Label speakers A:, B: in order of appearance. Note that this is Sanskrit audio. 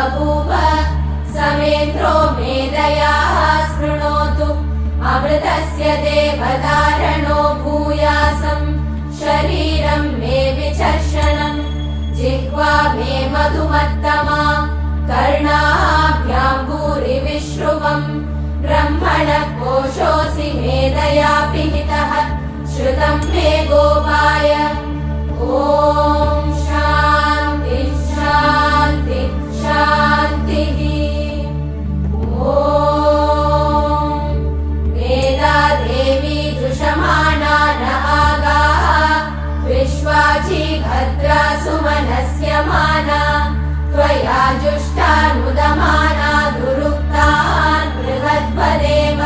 A: बभूव समेन्द्रो मेधया स्पृणोतु अमृतस्य देवधारणो भूयासम् शरीरं मे विचर्षणम् जिह्वा मे मधुमत्तमा कर्णाभ्यां भूरिविश्रुवम् ब्रह्मण कोशोऽसि मेधया पिहितः श्रुतं मे गोपाय ॐ शान्ति शान्ति शान्तिः ॐ वेदा देवी जुषमाणा न आगाः विश्वाची भद्रा सुमनस्य माना त्वया जुष्टानुदमाना दुरुक्तान् बृहद्वदेव